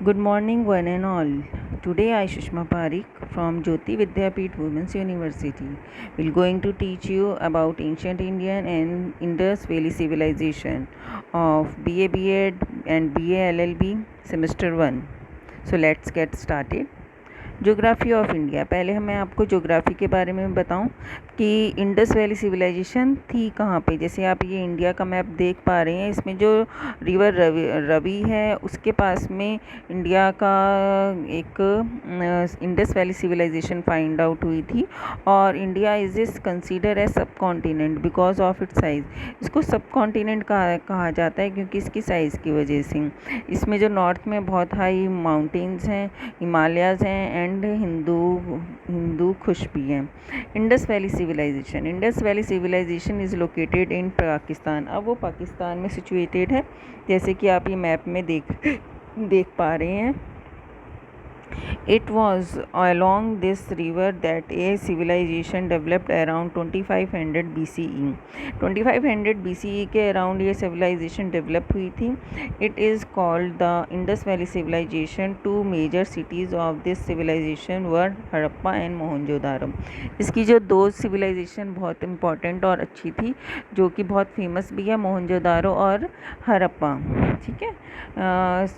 Good morning, one and all. Today, I, Sushma Parikh from Jyoti Vidyapeeth Women's University, will going to teach you about ancient Indian and Indus Valley civilization of BA B.Ed and BA LLB semester 1. So let's get started. Geography of India. पहले मैं आपको geography के बारे में बताऊं कि Indus valley civilisation थी कहाँ पे। जैसे आप ये इंडिया का मैप देख पा रहे हैं, इसमें जो रिवर रवि है उसके पास में इंडिया का एक Indus valley civilisation find out हुई थी। और India is is consider as sub continent because of its size. इसको सब कॉन्टिनेंट कहा जाता है क्योंकि इसकी साइज़ की वजह से। इसमें जो नॉर्थ में बहुत हाई माउंटेन्स हैं, हिमालयाज़ हैं एंड हिंदू खुश भी हैं। Indus valley civilization is located in Pakistan. अब वो पाकिस्तान में सिचुएटेड है, जैसे कि आप ये मैप में देख पा रहे हैं। It was along this river that a civilization developed around 2500 BCE. 2500 BCE के अराउंड ये civilization develop हुई थी। It is called the Indus Valley Civilization. Two major cities of this civilization were Harappa and Mohenjodaro. इसकी जो दो civilization बहुत important और अच्छी थी, जो कि बहुत फेमस भी है, मोहनजोदारो और हड़प्पा। ठीक है।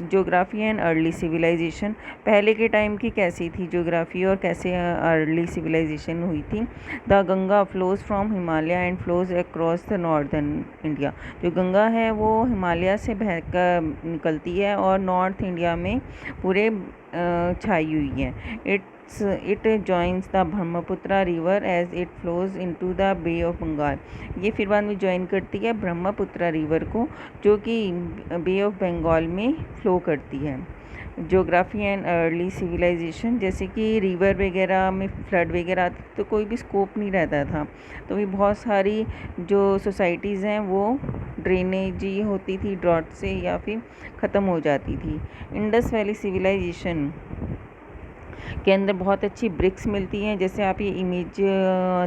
Geography and early civilization. पहले के टाइम की कैसी थी ज्योग्राफी और कैसे अर्ली सिविलाइजेशन हुई थी। The Ganga flows from Himalaya and flows across the northern India. जो गंगा है वो हिमालय से बहकर निकलती है और नॉर्थ इंडिया में पूरे छाई हुई है। It joins the Brahmaputra river as it flows into the bay of Bengal. ये फिर बाद में ज्वाइन करती है ब्रह्मपुत्र रिवर को, जो कि बे ऑफ बंगाल में फ्लो करती है। ज्योग्राफी एंड अर्ली सिविलाइजेशन, जैसे कि रिवर वगैरह में फ्लड वगैरह आती तो कोई भी स्कोप नहीं रहता था, तो भी बहुत सारी जो सोसाइटीज़ हैं वो ड्रेनेज ही होती थी ड्रॉट से या फिर ख़त्म हो जाती थी। इंडस वैली सिविलाइजेशन के अंदर बहुत अच्छी ब्रिक्स मिलती हैं। जैसे आप ये इमेज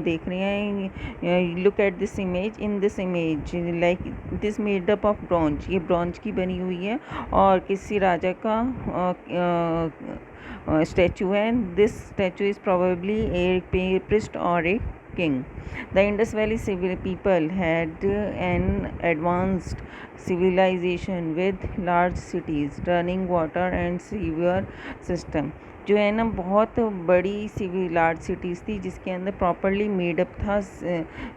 देख रहे हैं, look at this image. In this image like it is made up of bronze. ये ब्रॉन्ज की बनी हुई है और किसी राजा का स्टैचू है। This statue is probably A priest और ए king. The Indus Valley people had an advanced civilization with large cities, running water and sewer system. जो है ना बहुत बड़ी लार्ज सिटीज़ थी जिसके अंदर प्रॉपरली मेडअप था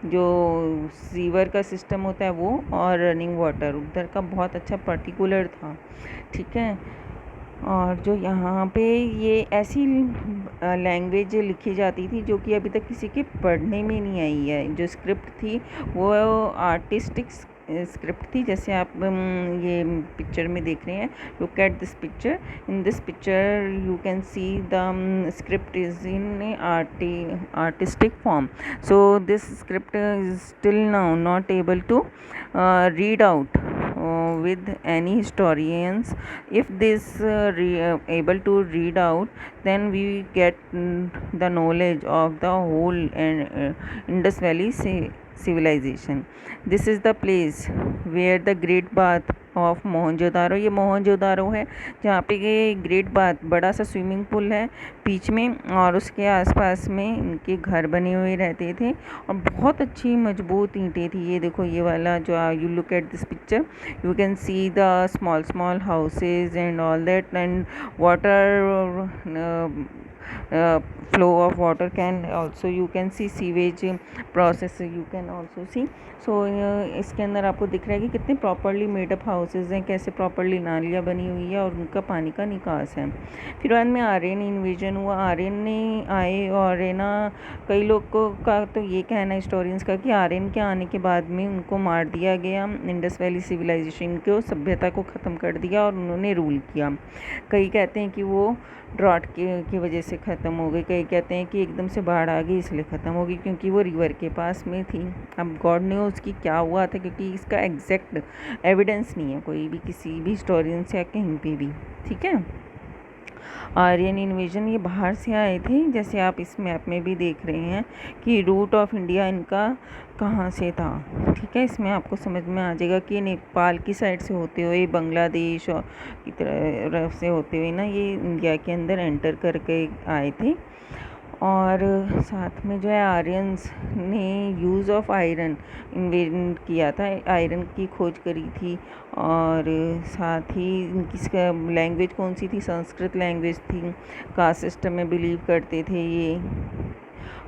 जो सीवर का सिस्टम होता है वो, और रनिंग वाटर उधर का बहुत अच्छा पर्टिकुलर था। ठीक है। और जो यहाँ पे ये ऐसी लैंग्वेज लिखी जाती थी जो कि अभी तक किसी के पढ़ने में नहीं आई है। जो स्क्रिप्ट थी वो आर्टिस्टिक स्क्रिप्ट थी। जैसे आप ये पिक्चर में देख रहे हैं, look at this picture. In this picture you can see the script is in artistic form. So this script is still now not able to read out with any historians. If this able to read out, then we get the knowledge of the whole Indus Valley civilization. This is the place where the great bath of Mohenjodaro, ये मोहनजोदारो है जहाँ पे ये great bath बड़ा सा swimming pool है बीच में, और उसके आसपास में इनके घर बने हुए रहते थे और बहुत अच्छी मजबूत ईंटें थी। ये देखो ये वाला जो you look at this picture, you can see the small houses and all that and water flow of water can also you can see sewage process you can also see. सो इसके अंदर आपको दिख रहा है कि कितने प्रॉपरली मेडअप हाउसेज हैं, कैसे प्रॉपरली नालियाँ बनी हुई है और उनका पानी का निकास है। फिर बाद में आर्यन इन्वेजन हुआ, आर्यन ने आए और है ना कई लोगों का तो ये कहना है हिस्टोरियंस का कि आर्यन के आने के बाद में उनको मार दिया गया, इंडस वैली सिविलाइजेशन को सभ्यता को ख़त्म कर दिया और उन्होंने रूल किया। कई कहते हैं कि वो ड्रॉट की वजह से ख़त्म हो गई, कई कहते हैं कि एकदम से बाढ़ आ गई इसलिए ख़त्म हो गई क्योंकि वो रिवर के पास में थी। अब गॉड ने उसकी क्या हुआ था, क्योंकि इसका एग्जैक्ट एविडेंस नहीं है कोई भी किसी भी हिस्टोरियन से या कहीं पे भी। ठीक है। आर्यन इन्वेजन ये बाहर से आए थे, जैसे आप इस मैप में भी देख रहे हैं कि रूट ऑफ इंडिया इनका कहाँ से था। ठीक है, इसमें आपको समझ में आ जाएगा कि नेपाल की साइड से होते हुए बांग्लादेश और की तरफ से होते हुए ना ये इंडिया के अंदर एंटर करके आए थे। और साथ में जो है आर्यंस ने यूज़ ऑफ आयरन इन्वेंट किया था, आयरन की खोज करी थी। और साथ ही इनकी लैंग्वेज कौन सी थी, संस्कृत लैंग्वेज थी। कास्ट सिस्टम में बिलीव करते थे ये,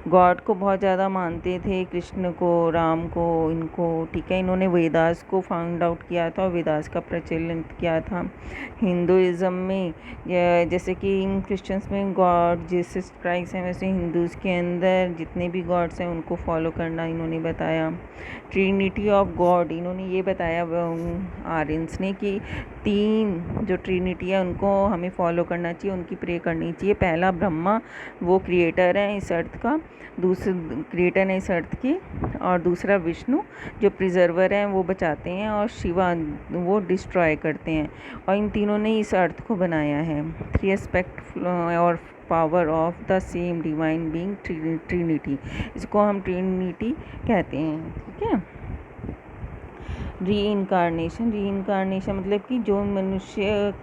गॉड को बहुत ज़्यादा मानते थे, कृष्ण को, राम को, इनको। ठीक है, इन्होंने वेदास को फाउंड आउट किया था और वेदास का प्रचलन किया था। हिंदुज़म में जैसे कि क्रिश्चियंस में गॉड जीसस क्राइस्ट हैं, वैसे हिंदूज़ के अंदर जितने भी गॉड्स हैं उनको फॉलो करना इन्होंने बताया। ट्रिनिटी ऑफ गॉड इन्होंने ये बताया आर्यंस ने कि 3 जो ट्रिनिटी है उनको हमें फॉलो करना चाहिए, उनकी प्रे करनी चाहिए। पहला ब्रह्मा, वो क्रिएटर है इस अर्थ का, दूसरा क्रिएटर है इस अर्थ की, और दूसरा विष्णु जो प्रिजर्वर हैं, वो बचाते हैं, और शिवा वो डिस्ट्रॉय करते हैं। और इन तीनों ने इस अर्थ को बनाया है। 3 एस्पेक्ट और power of the same divine being Trinity, इसको हम ट्रिनिटी कहते हैं। ठीक है, री इनकारनेशन मतलब कि जो मनुष्य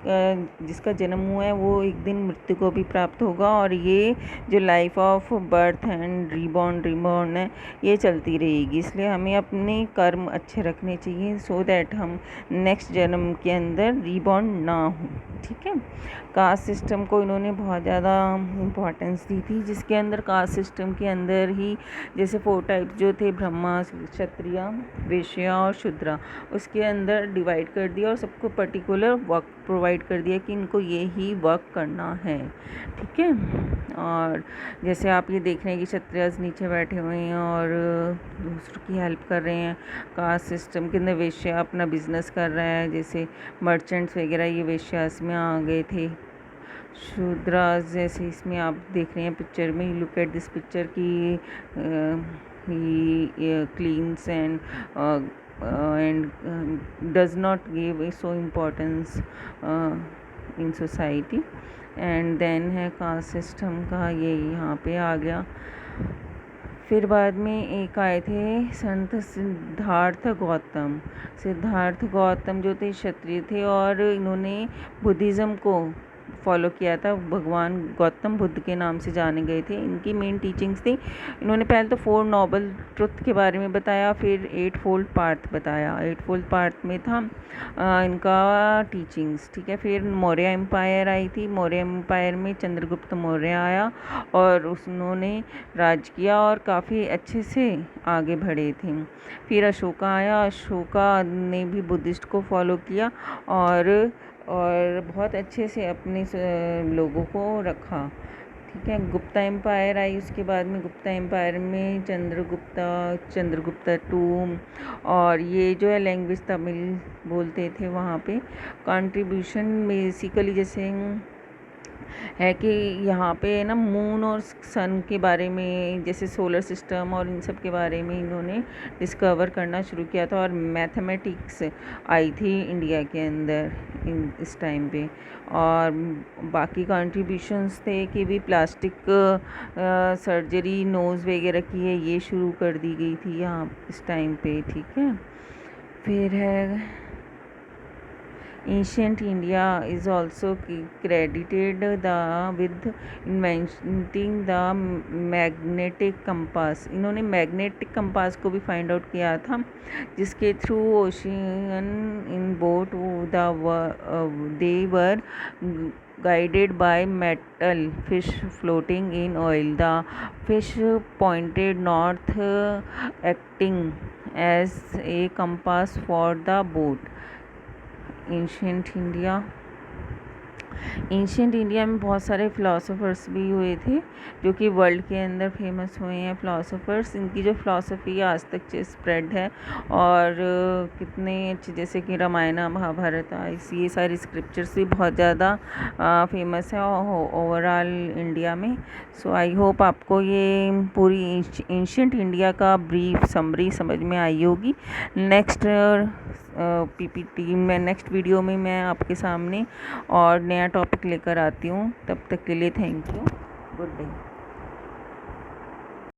जिसका जन्म हुआ है वो एक दिन मृत्यु को भी प्राप्त होगा, और ये जो life of birth and reborn है ये चलती रहेगी। इसलिए हमें अपने कर्म अच्छे रखने चाहिए सो दैट हम नेक्स्ट जन्म के अंदर रिबॉर्न ना हो। ठीक है, कास्ट सिस्टम को इन्होंने बहुत ज़्यादा इम्पोर्टेंस दी थी, जिसके अंदर कास्ट सिस्टम के अंदर ही जैसे 4 टाइप्स जो थे, ब्रह्मा, क्षत्रिय, वैश्य और शूद्र, उसके अंदर डिवाइड कर दिया और सबको पर्टिकुलर वर्क प्रोवाइड कर दिया कि इनको ये ही वर्क करना है। ठीक है, और जैसे आप ये देख रहे हैं कि क्षत्रियस नीचे बैठे हुए हैं और दूसरों की हेल्प कर रहे हैं। कास्ट सिस्टम के अंदर वैश्य अपना बिजनेस कर रहा है, जैसे मर्चेंट्स वगैरह ये वैश्यास में आ गए थे। शूद्रास जैसे इसमें आप देख रहे हैं पिक्चर में, लुक एट दिस पिक्चर की he cleans and does not give so importance in society। And then है कास्ट सिस्टम का, ये यहाँ पे आ गया। फिर बाद में एक आए थे संत सिद्धार्थ गौतम जो थे क्षत्रिय थे, और इन्होंने बुद्धिज़्म को फॉलो किया था। भगवान गौतम बुद्ध के नाम से जाने गए थे। इनकी मेन टीचिंग्स थी, इन्होंने पहले तो 4 नोबल ट्रुथ के बारे में बताया, फिर 8 फोल्ड पाथ बताया। 8 फोल्ड पाथ में था इनका टीचिंग्स। ठीक है, फिर मौर्य एम्पायर आई थी। मौर्य एम्पायर में चंद्रगुप्त मौर्य आया और उन्होंने राज किया और काफ़ी अच्छे से आगे बढ़े थे। फिर अशोका आया, अशोका ने भी बुद्धिस्ट को फॉलो किया और बहुत अच्छे से अपने लोगों को रखा। ठीक है, गुप्ता एम्पायर आई उसके बाद में। गुप्ता एम्पायर में चंद्रगुप्ता टू, और ये जो है लैंग्वेज तमिल बोलते थे वहाँ पे। कंट्रीब्यूशन बेसिकली जैसे है कि यहाँ पे ना मून और सन के बारे में, जैसे सोलर सिस्टम और इन सब के बारे में इन्होंने डिस्कवर करना शुरू किया था। और मैथमेटिक्स आई थी इंडिया के अंदर इस टाइम पे। और बाकी कंट्रीब्यूशंस थे कि भी प्लास्टिक सर्जरी नोज़ वगैरह की है, ये शुरू कर दी गई थी यहाँ इस टाइम पे। ठीक है, फिर है Ancient India is also credited with inventing the magnetic compass। इन्होंने मैग्नेटिक कंपास को भी फाइंड आउट किया था, जिसके through ocean in boat they were guided by metal fish floating in oil। The fish pointed north, acting as a compass for the boat। Ancient India में बहुत सारे philosophers भी हुए थे जो कि वर्ल्ड के अंदर फेमस हुए हैं फ़िलासफ़र्स। इनकी जो फ़िलासफ़ी आज तक स्प्रेड है, और कितने अच्छे, जैसे कि रामायण महाभारत, ये सारी स्क्रिप्चर्स भी बहुत ज़्यादा फेमस है ओवरऑल इंडिया में। सो आई होप आपको ये पूरी एंशियंट इंडिया का ब्रीफ समरी समझ में आई होगी। नेक्स्ट पीपीटी में नेक्स्ट वीडियो में मैं आपके सामने और नया टॉपिक लेकर आती हूँ। तब तक के लिए थैंक यू। Good day.